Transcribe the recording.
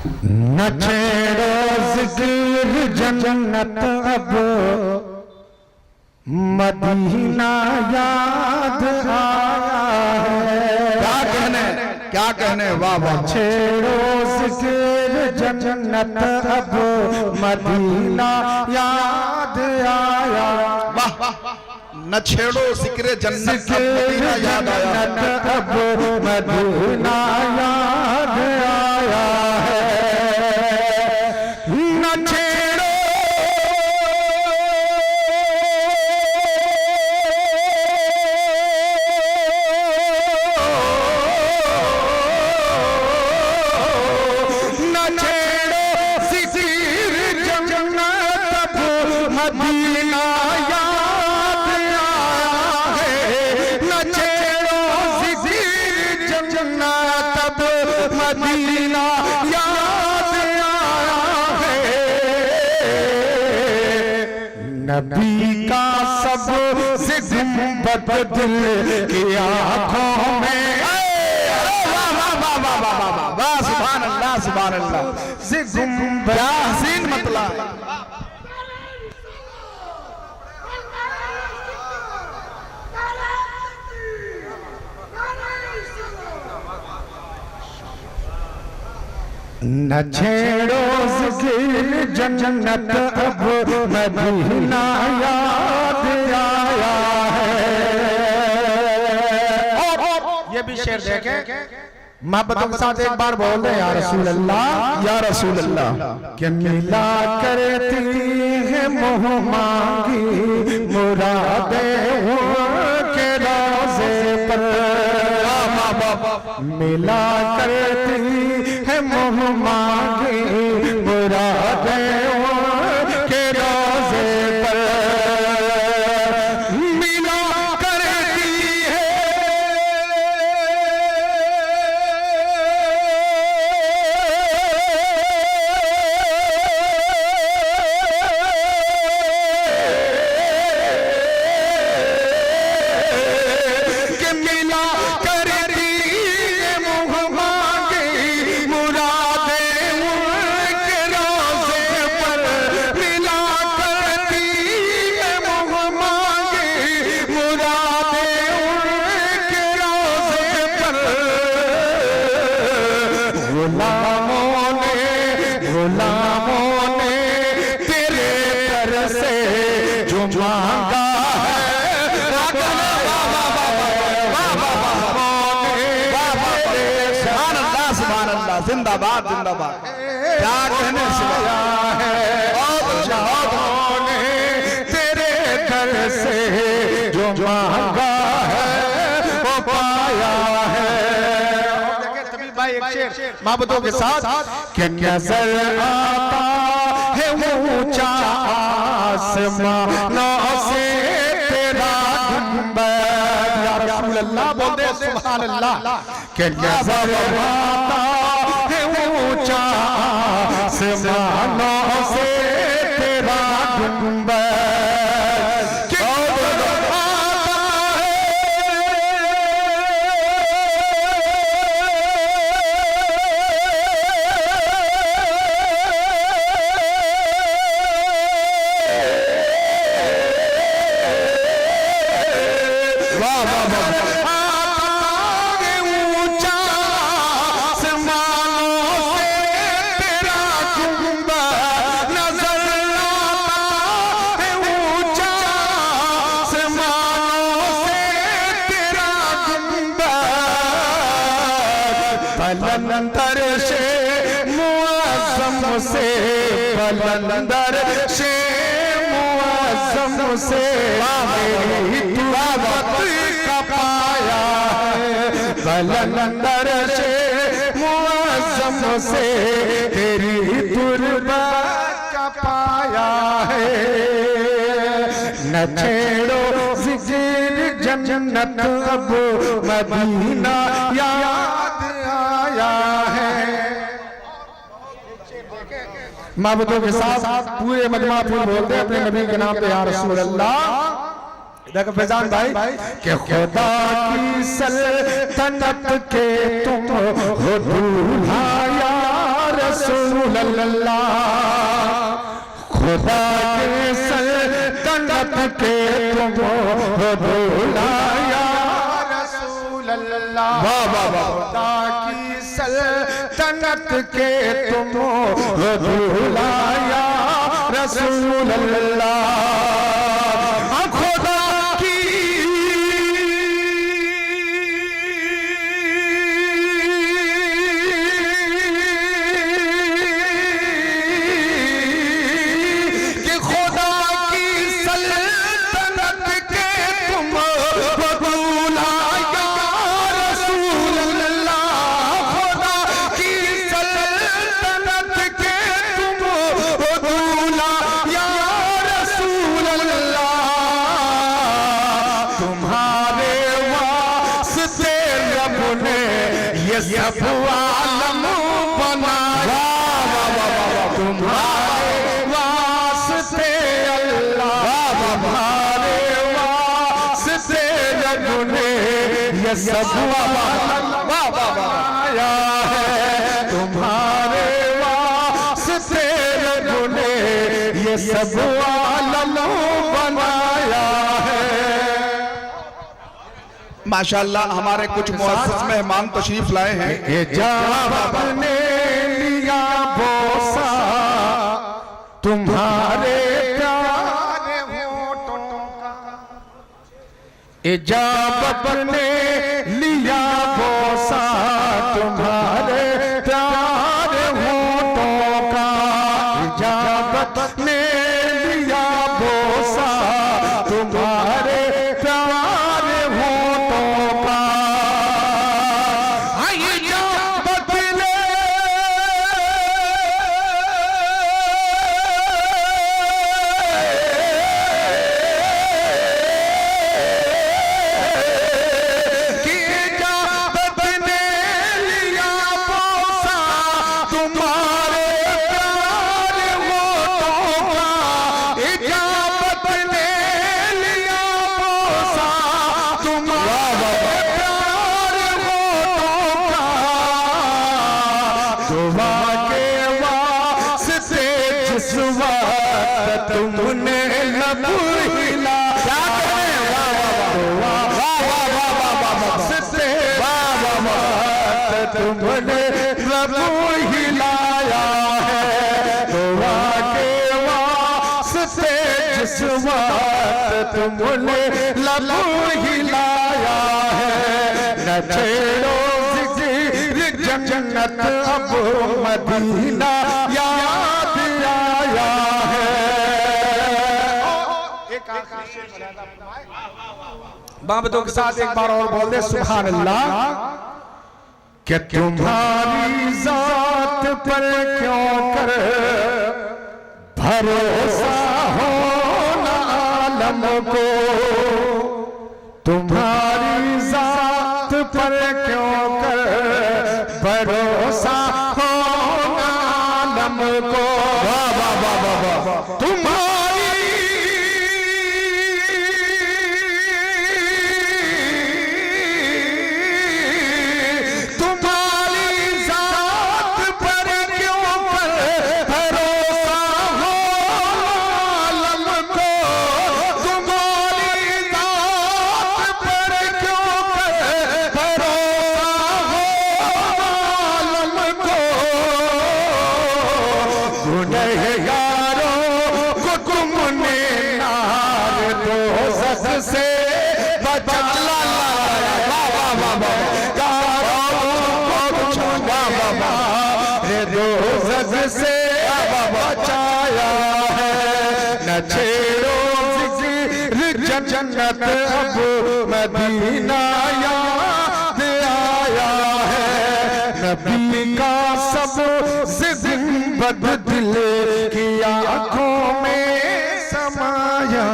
न छेड़ो जिक्र जन्नत अब मदीना याद आया है। क्या कहने वाह वाह। छेड़ो जिक्र जन्नत अब मदीना याद आया। वाह न छेड़ो जिक्र जन्नत अब मदीना याद आया। अब मदीना याद आया है। न छेड़ो मदीना याद आया है। न छेड़ो जिक्र जन्नत अब मदीना याद आया है। नबी का सबसे गुंबद दिल की आंखों में। वाह सुभान अल्लाह सुभान अल्लाह। से गुंबद क्या हसीन मतलब। न छेड़ो जिक्र जन्नत अब मदीना याद आया है। और ये भी शेर देखे मोहब्बतों के साथ एक बार बोल रहे या रसूल अल्लाह या रसूल अल्लाह। कि मिला करती है मोह मांगी मुरादें के रोज़े पर। मिला करती है मोह मांगी मुरादें के रोज़े पर। मिला करती है कि मिला करती है मोह मांगी मुरादें उनके रोज़े पर। मिला करती है मोह मांगी मुरादें उनके रोज़े पर। गुलामों ने तेरे दर से जो मांगा है। जिंदाबाद जिंदाबाद। क्या कहने से है ने तेरे दर से जो मांगा है वो पाया है। भाई एक शेर मोहब्बतों के साथ कि नजर आता है ऊंचा आसमानों से तेरा गुंबद। या रसूल अल्लाह बोल दे सुभान अल्लाह। कि नजर आता है ऊंचा आसमानों से तेरा गुंबद। बलंदर से मुअज़्ज़म से बलंदर से मुअज़्ज़म से मेरी तुरबत का पाया है। बलंदर से मुअज़्ज़म से तेरी तुरबत का पाया है। न छेड़ो जिक्र जन्नत अब मदीना याद आया है। मोहब्बतों के साथ पूरे मजमा फिर बोलते अपने नबी के नाम पे या रसूल अल्लाह। देखो फैजान भाई कि खुदा की सल्तनत के तुम हो दूल्हा या रसूल रसूल अल्लाह खुदा के सल्तनत के तुम बुलाया रसूल अल्लाह खुदा की सल्तनत के तुम बुलाया रसूल अल्लाह खुदा की सब आलम बनाया तुम्हारे वास्ते अल्लाह तुम्हारे वास्ते रब ने ये सब आलम बनाया है तुम्हारे वास्ते रब ने ये सब आलम बनाया है। माशाअल्लाह हमारे कुछ मुअज़्ज़ज़ मेहमान तशरीफ लाए हैं। जब ने लिया बोसा तुम्हारे प्यारे होठों का इजाबत ने लिया बोसा तुम्हारे प्यारे होठों का इजाबत ने लिया बोसा तुम्हारे प्यारे होठों का तुमने लब हिला तुमने लब हिलाया है दुआ के वास्ते जिस वक्त तुमने लब हिलाया है न छेड़ो जिक्र जन्नत अब मदीना याद आया है। बाबतों के साथ एक बार और बोल दे सुभान अल्लाह। कि तुम्हारी जात पर क्यों कर भरोसा हो ना आलम को तुम्हारी जात पर क्यों कर भरोसा हो ना आलम को तुम्हारी जात पर क्यों कर भरोसा हो आलम को तुम्हारी जात पर क्यों कर भरोसा हो आलम को गुनहगारों को तुमने नार दोज़ख से बचा दोज़ख से बचाया है न छेड़ो जिक्र जन्नत अब मदीना याद आया है नबी का सब जिंदगी दिल की आंखों में समाया